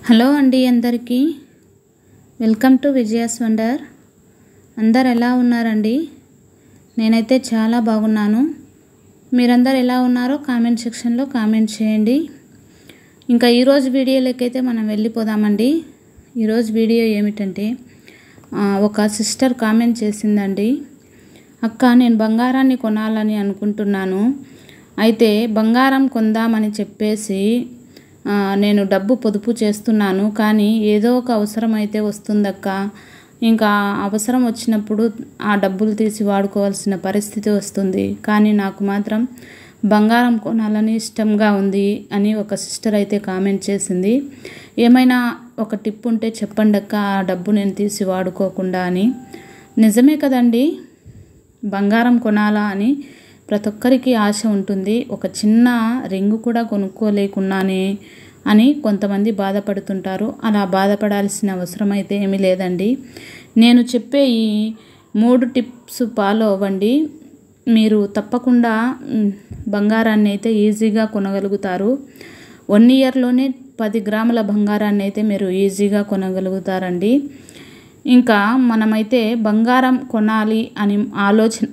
Hello అండి అందరికీ welcome to Vijaya's wonder. అందరు ఎలా ఉన్నారండి? నేనైతే చాలా బాగున్నాను. మీరందరు ఎలా ఉన్నారో కామెంట్ సెక్షన్లో కామెంట్ చేయండి. ఇంకా ఈరోజు వీడియోలకైతే మనం వెళ్ళిపోదామండి. ఈరోజు వీడియో ఏమిటంటే ఒక సిస్టర్ కామెంట్ చేసిందండి. అక్క, నేను బంగారాన్ని కొనాలని అనుకుంటున్నాను. అయితే బంగారం కొందామని చెప్పేసి నేను డబ్బు పొదుపు చేస్తున్నాను, కానీ ఏదో ఒక అవసరం అయితే వస్తుందక్క. ఇంకా అవసరం వచ్చినప్పుడు ఆ డబ్బులు తీసి వాడుకోవాల్సిన పరిస్థితి వస్తుంది. కానీ నాకు మాత్రం బంగారం కొనాలని ఇష్టంగా ఉంది అని ఒక సిస్టర్ అయితే కామెంట్ చేసింది. ఏమైనా ఒక టిప్ ఉంటే చెప్పండి అక్క, ఆ డబ్బు నేను తీసి వాడుకోకుండా అని. నిజమే కదండి, బంగారం కొనాలా అని ప్రతి ఒక్కరికి ఆశ ఉంటుంది. ఒక చిన్న రింగు కూడా కొనుక్కోలేకున్నానే అని కొంతమంది బాధపడుతుంటారు. అలా బాధపడాల్సిన అవసరం అయితే ఏమీ లేదండి. నేను చెప్పే ఈ 3 టిప్స్ ఫాలో అవ్వండి. మీరు తప్పకుండా బంగారాన్ని అయితే ఈజీగా కొనగలుగుతారు. 1 ఇయర్లోనే 10 గ్రాముల బంగారాన్ని అయితే మీరు ఈజీగా కొనగలుగుతారండి. ఇంకా మనమైతే బంగారం కొనాలి అని ఆలోచన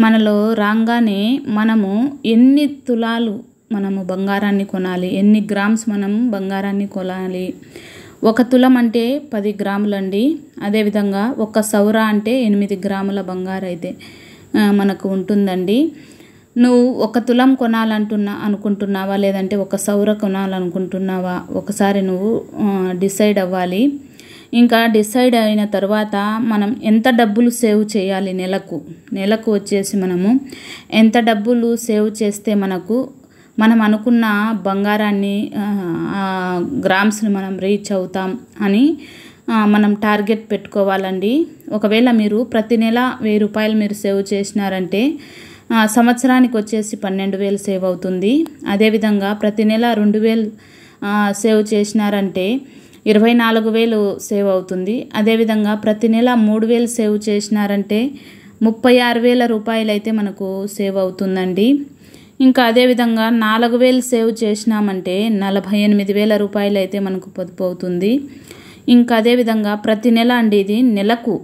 మనలో రాగానే మనము ఎన్ని తులాలు మనము బంగారాన్ని కొనాలి, ఎన్ని గ్రామ్స్ మనము బంగారాన్ని కొనాలి. 1 తులం అంటే 10 గ్రాములండి. అదేవిధంగా 1 సౌర అంటే 8 గ్రాముల బంగారం అయితే మనకు ఉంటుందండి. నువ్వు 1 తులం అనుకుంటున్నావా, లేదంటే 1 సౌర కొనాలనుకుంటున్నావా, ఒకసారి నువ్వు డిసైడ్ అవ్వాలి. ఇంకా డిసైడ్ అయిన తర్వాత మనం ఎంత డబ్బులు సేవ్ చేయాలి, నెలకు వచ్చేసి మనము ఎంత డబ్బులు సేవ్ చేస్తే మనం అనుకున్న బంగారాన్ని గ్రామ్స్ని మనం రీచ్ అవుతాం అని మనం టార్గెట్ పెట్టుకోవాలండి. ఒకవేళ మీరు ప్రతి నెల 1000 రూపాయలు మీరు సేవ్ చేసినారంటే సంవత్సరానికి వచ్చేసి 12,000 సేవ్ అవుతుంది. అదేవిధంగా ప్రతి నెల 2,000 సేవ్ చేసినారంటే 24,000 సేవ్ అవుతుంది. అదేవిధంగా ప్రతి నెల 3,000 సేవ్ చేసినారంటే 36,000 రూపాయలు అయితే మనకు సేవ్ అవుతుందండి. ఇంకా అదేవిధంగా 4,000 సేవ్ చేసినామంటే 48,000 రూపాయలు అయితే మనకు పొదుపు అవుతుంది. ఇంకా అదేవిధంగా ప్రతి నెల అండి, ఇది నెలకు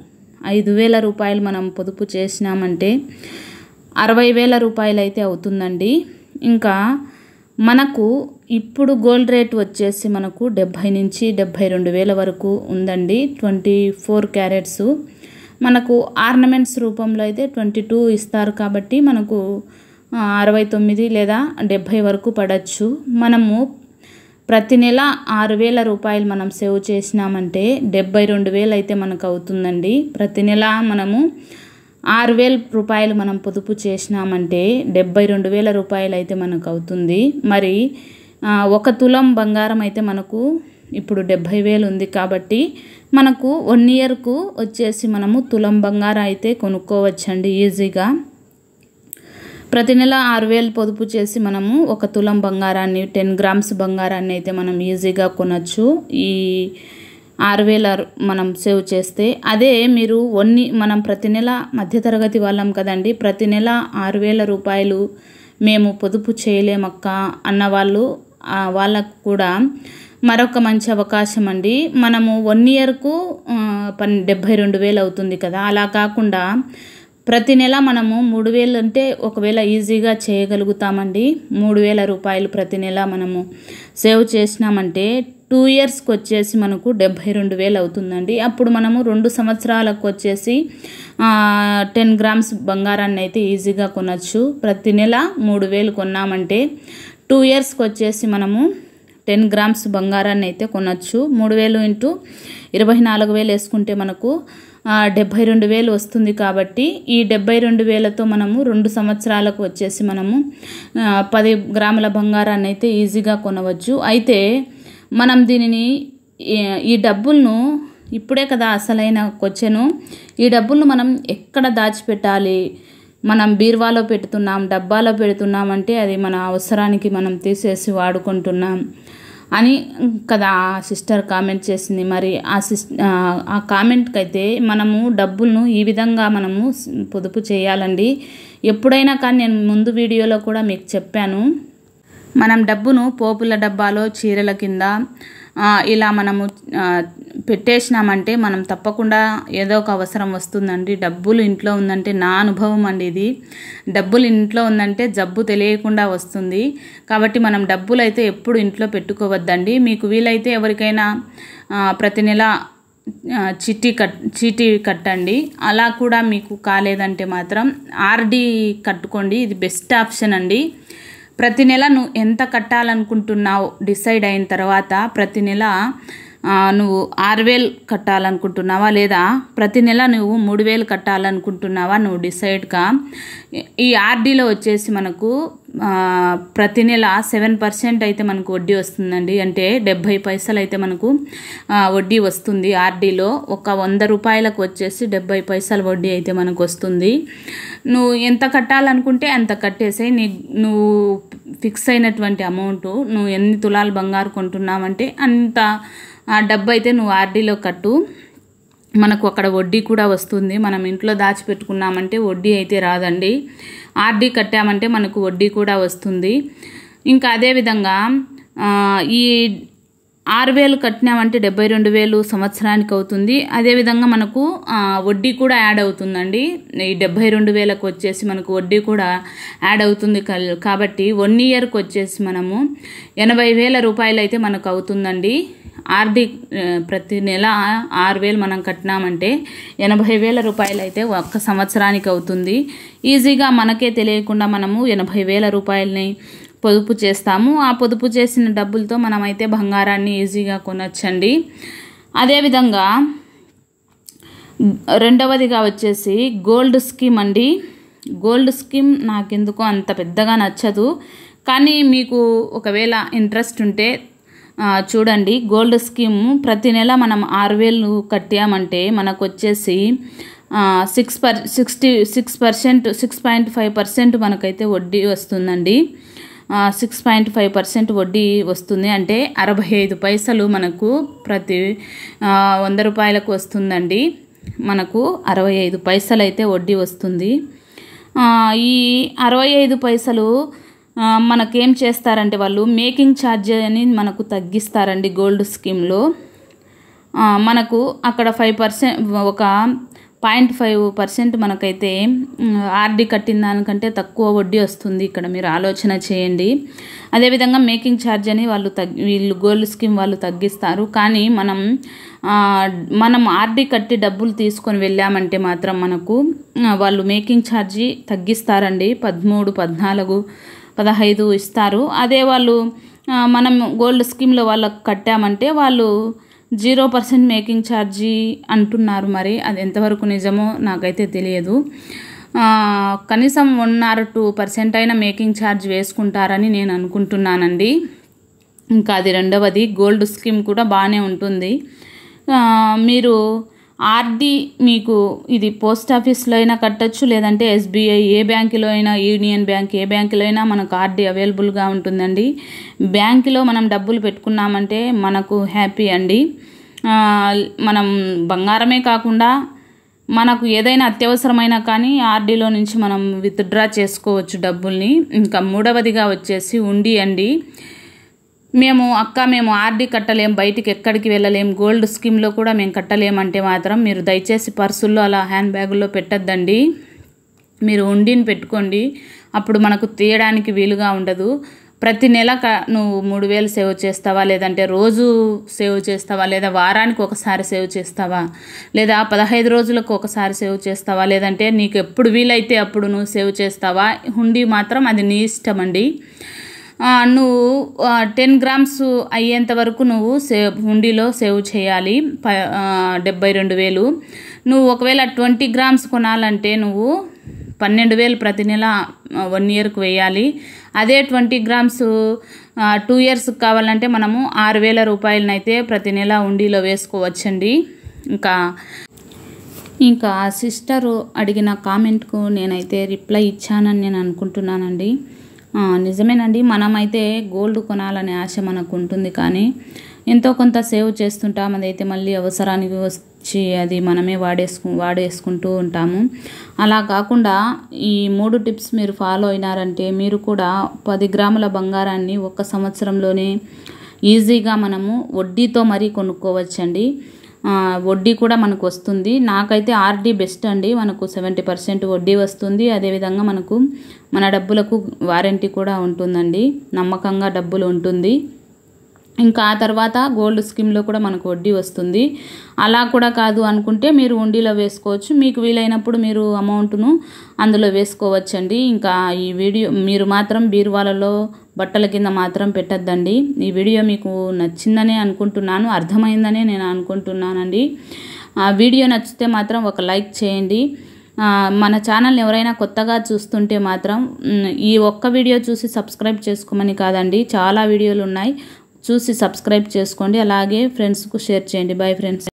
5,000 రూపాయలు మనం పొదుపు చేసినామంటే 60,000 రూపాయలు అయితే అవుతుందండి. ఇంకా మనకు ఇప్పుడు గోల్డ్ రేట్ వచ్చేసి మనకు 70,000 నుంచి 72,000 వరకు ఉందండి. 24 క్యారెట్స్. మనకు ఆర్నమెంట్స్ రూపంలో అయితే 22 ఇస్తారు కాబట్టి మనకు 69 లేదా 70 వరకు పడవచ్చు. మనము ప్రతి నెల 6,000 రూపాయలు మనం సేవ్ చేసినామంటే 72,000 అయితే మనకు అవుతుందండి. ప్రతి నెల మనము 6,000 రూపాయలు మనం పొదుపు చేసినామంటే 72,000 రూపాయలు అయితే మనకు అవుతుంది. మరి 1 తులం బంగారం అయితే మనకు ఇప్పుడు 70,000 ఉంది కాబట్టి మనకు 1 ఇయర్కు వచ్చేసి మనము తులం బంగారం అయితే కొనుక్కోవచ్చండి ఈజీగా. ప్రతి నెల 6,000 పొదుపు చేసి మనము 1 తులం బంగారాన్ని 10 గ్రామ్స్ బంగారాన్ని అయితే మనం ఈజీగా కొనచ్చు. ఈ 6,000 మనం సేవ్ చేస్తే. అదే మీరు మనం ప్రతి నెల మధ్యతరగతి వాళ్ళం కదండి, ప్రతి నెల 6,000 రూపాయలు మేము పొదుపు చేయలేమక్క అన్న వాళ్ళకు కూడా మరొక మంచి అవకాశం అండి. మనము 1 ఇయర్కు 72,000 అవుతుంది కదా, అలా కాకుండా ప్రతి నెల మనము 3,000 అంటే ఒకవేళ ఈజీగా చేయగలుగుతామండి. 3,000 రూపాయలు ప్రతి నెల మనము సేవ్ చేసినామంటే 2 ఇయర్స్కి వచ్చేసి మనకు 72,000 అవుతుందండి. అప్పుడు మనము 2 సంవత్సరాలకు వచ్చేసి 10 గ్రామ్స్ బంగారాన్ని అయితే ఈజీగా కొనచ్చు. ప్రతి నెల 3,000 కొన్నామంటే 2 ఇయర్స్కి వచ్చేసి మనము 10 గ్రామ్స్ బంగారాన్ని అయితే కొనచ్చు. 3,000 ఇంటూ 24,000 వేసుకుంటే మనకు 72,000 వస్తుంది. కాబట్టి ఈ 72,000తో మనము 2 సంవత్సరాలకు వచ్చేసి మనము 10 గ్రాముల బంగారాన్ని అయితే ఈజీగా కొనవచ్చు. అయితే మనం దీనిని ఈ డబ్బులను ఇప్పుడే కదా అసలైన క్వశ్చను, ఈ డబ్బులను మనం ఎక్కడ దాచిపెట్టాలి? మనం బీరువాలో పెడుతున్నాం, డబ్బాలో పెడుతున్నాం అంటే అది మన అవసరానికి మనం తీసేసి వాడుకుంటున్నాం అని కదా ఆ సిస్టర్ కామెంట్ చేసింది. మరి ఆ కామెంట్కి అయితే మనము డబ్బులను ఈ విధంగా మనము పొదుపు చేయాలండి. ఎప్పుడైనా కానీ నేను ముందు వీడియోలో కూడా మీకు చెప్పాను, మనం డబ్బును పోపుల డబ్బాలో చీరల కింద ఇలా మనము పెట్టేసినామంటే మనం తప్పకుండా ఏదో ఒక అవసరం వస్తుందండి. డబ్బులు ఇంట్లో ఉందంటే నా అనుభవం అండి ఇది. డబ్బులు ఇంట్లో ఉందంటే జబ్బు తెలియకుండా వస్తుంది. కాబట్టి మనం డబ్బులు అయితే ఎప్పుడు ఇంట్లో పెట్టుకోవద్దండి. మీకు వీలైతే ఎవరికైనా ప్రతి నెల చీటీ కట్టండి. అలా కూడా మీకు కాలేదంటే మాత్రం ఆర్డీ కట్టుకోండి. ఇది బెస్ట్ ఆప్షన్ అండి. ప్రతి నెల నువ్వు ఎంత కట్టాలనుకుంటున్నావు డిసైడ్ అయిన తర్వాత ప్రతి నెల నువ్వు 6,000 కట్టాలనుకుంటున్నావా లేదా ప్రతి నెల నువ్వు 3,000 కట్టాలనుకుంటున్నావా నువ్వు డిసైడ్గా. ఈ ఆర్డీలో వచ్చేసి మనకు ప్రతి నెల 7% అయితే మనకు వడ్డీ వస్తుందండి. అంటే 70 పైసలు అయితే మనకు వడ్డీ వస్తుంది ఆర్డీలో. ఒక 100 రూపాయలకు వచ్చేసి 70 పైసలు వడ్డీ అయితే మనకు వస్తుంది. నువ్వు ఎంత కట్టాలనుకుంటే అంత కట్టేసాయి. నువ్వు ఫిక్స్ అయినటువంటి అమౌంట్, నువ్వు ఎన్ని తులాలు బంగారు కొంటున్నావంటే అంత డబ్బు అయితే నువ్వు ఆర్డీలో కట్టు. మనకు అక్కడ వడ్డీ కూడా వస్తుంది. మనం ఇంట్లో దాచిపెట్టుకున్నామంటే వడ్డీ అయితే రాదండి. ఆర్డీ కట్టామంటే మనకు వడ్డీ కూడా వస్తుంది. ఇంకా అదేవిధంగా ఈ 6,000 కట్టినామంటే 72,000 సంవత్సరానికి అవుతుంది. అదేవిధంగా మనకు వడ్డీ కూడా యాడ్ అవుతుందండి. ఈ 72,000కు వచ్చేసి మనకు వడ్డీ కూడా యాడ్ అవుతుంది. కాబట్టి 1 ఇయర్కి వచ్చేసి మనము 80,000 రూపాయలు అయితే మనకు అవుతుందండి. ఆర్డీ ప్రతి నెల 6,000 మనం కట్టినామంటే 80,000 రూపాయలు అయితే ఒక్క సంవత్సరానికి అవుతుంది. ఈజీగా మనకే తెలియకుండా మనము 80,000 రూపాయలని పొదుపు చేస్తాము. ఆ పొదుపు చేసిన డబ్బులతో మనమైతే బంగారాన్ని ఈజీగా కొనొచ్చండి. అదేవిధంగా రెండవదిగా వచ్చేసి గోల్డ్ స్కీమ్ అండి. గోల్డ్ స్కీమ్ నాకెందుకో అంత పెద్దగా నచ్చదు. కానీ మీకు ఒకవేళ ఇంట్రెస్ట్ ఉంటే చూడండి. గోల్డ్ స్కీమ్ ప్రతి నెల మనం 6,000 కట్టామంటే మనకు వచ్చేసి 6.5% మనకైతే వడ్డీ వస్తుందండి. 6.5% వడ్డీ వస్తుంది. అంటే 65 పైసలు మనకు ప్రతి 100 రూపాయలకు వస్తుందండి. మనకు 65 పైసలు అయితే వడ్డీ వస్తుంది. ఈ 65 పైసలు మనకేం చేస్తారంటే వాళ్ళు మేకింగ్ ఛార్జ్ అని మనకు తగ్గిస్తారండి గోల్డ్ స్కీమ్లో. మనకు అక్కడ 5% ఒక 0.5% మనకైతే ఆర్డీ కట్టిన దానికంటే తక్కువ వడ్డీ వస్తుంది. ఇక్కడ మీరు ఆలోచన చేయండి. అదేవిధంగా మేకింగ్ ఛార్జ్ అని వీళ్ళు గోల్డ్ స్కీమ్ వాళ్ళు తగ్గిస్తారు. కానీ మనం ఆర్డీ కట్టి డబ్బులు తీసుకొని వెళ్ళామంటే మాత్రం మనకు వాళ్ళు మేకింగ్ ఛార్జీ తగ్గిస్తారండి. 13, 14, 15 ఇస్తారు. అదే వాళ్ళు మనం గోల్డ్ స్కీమ్లో వాళ్ళకు కట్టామంటే వాళ్ళు 0% మేకింగ్ ఛార్జీ అంటున్నారు. మరి అది ఎంతవరకు నిజమో నాకైతే తెలియదు. కనీసం 1 or 2% అయినా మేకింగ్ ఛార్జ్ వేసుకుంటారని నేను అనుకుంటున్నానండి. ఇంకా అది రెండవది. గోల్డ్ స్కీమ్ కూడా బాగానే ఉంటుంది. మీరు ఆర్డీ మీకు ఇది పోస్ట్ ఆఫీస్లో అయినా కట్టచ్చు, లేదంటే SBI ఏ బ్యాంకులో అయినా, యూనియన్ బ్యాంక్ ఏ బ్యాంకులో అయినా మనకు ఆర్డీ అవైలబుల్గా ఉంటుందండి. బ్యాంకులో మనం డబ్బులు పెట్టుకున్నామంటే మనకు హ్యాపీ అండి. మనం బంగారమే కాకుండా మనకు ఏదైనా అత్యవసరమైనా కానీ ఆర్డీలో నుంచి మనం విత్డ్రా చేసుకోవచ్చు డబ్బుల్ని. ఇంకా మూడవదిగా వచ్చేసి ఉండి అండి. మేము ఆర్డీ కట్టలేం, బయటికి ఎక్కడికి వెళ్ళలేం, గోల్డ్ స్కీమ్లో కూడా మేము కట్టలేమంటే మాత్రం మీరు దయచేసి పర్సుల్లో అలా హ్యాండ్ బ్యాగుల్లో పెట్టద్దండి. మీరు ఉండిని పెట్టుకోండి. అప్పుడు మనకు తీయడానికి వీలుగా ఉండదు. ప్రతి నెల నువ్వు 3,000 సేవ్ చేస్తావా, లేదంటే రోజు సేవ్ చేస్తావా, లేదా వారానికి ఒకసారి సేవ్ చేస్తావా, లేదా 15 రోజులకు ఒకసారి సేవ్ చేస్తావా, లేదంటే నీకు ఎప్పుడు వీలైతే అప్పుడు నువ్వు సేవ్ చేస్తావా. హుండీ మాత్రం అది నీ ఇష్టం అండి. నువ్వు 10 grams అయ్యేంత వరకు నువ్వు హుండీలో సేవ్ చేయాలి. 72,000. నువ్వు ఒకవేళ 20 grams కొనాలంటే నువ్వు 12,000 ప్రతి నెల 1 yearకు వేయాలి. అదే 20 grams 2 years కావాలంటే మనము 6,000 రూపాయలనైతే ప్రతి నెల హుండీలో వేసుకోవచ్చండి. ఇంకా సిస్టరు అడిగిన కామెంట్కు నేనైతే రిప్లై ఇచ్చానని నేను అనుకుంటున్నానండి. నిజమేనండి. మనమైతే గోల్డ్ కొనాలనే ఆశ మనకు ఉంటుంది. కానీ ఎంతో కొంత సేవ్ చేస్తుంటాం. అదైతే మళ్ళీ అవసరానికి వచ్చి అది మనమే వాడేసుకుంటూ ఉంటాము. అలా కాకుండా ఈ 3 టిప్స్ మీరు ఫాలో అయినారంటే మీరు కూడా 10 గ్రాముల బంగారాన్ని 1 సంవత్సరంలోనే ఈజీగా మనము వడ్డీతో మరీ కొనుక్కోవచ్చండి. వడ్డీ కూడా మనకు వస్తుంది. నాకైతే ఆర్డీ బెస్ట్ అండి. మనకు 70% వడ్డీ వస్తుంది. అదేవిధంగా మనకు మన డబ్బులకు వారంటీ కూడా ఉంటుందండి. నమ్మకంగా డబ్బులు ఉంటుంది. ఇంకా ఆ తర్వాత గోల్డ్ స్కీమ్లో కూడా మనకు వడ్డీ వస్తుంది. అలా కూడా కాదు అనుకుంటే మీరు ఉండిలో వేసుకోవచ్చు. మీకు వీలైనప్పుడు మీరు అమౌంట్ను అందులో వేసుకోవచ్చండి. ఇంకా ఈ వీడియో మీరు మాత్రం బీరువాలలో బట్టల కింద మాత్రం పెట్టద్దండి. ఈ వీడియో మీకు నచ్చిందనే అనుకుంటున్నాను, అర్థమైందనే నేను అనుకుంటున్నానండి. ఆ వీడియో నచ్చితే మాత్రం ఒక లైక్ చేయండి. మన ఛానల్ని ఎవరైనా కొత్తగా చూస్తుంటే మాత్రం ఈ ఒక్క వీడియో చూసి సబ్స్క్రైబ్ చేసుకోమని కాదండి, చాలా వీడియోలు ఉన్నాయి, చూసి సబ్స్క్రైబ్ చేసుకోండి. అలాగే ఫ్రెండ్స్కు షేర్ చేయండి. Bye friends.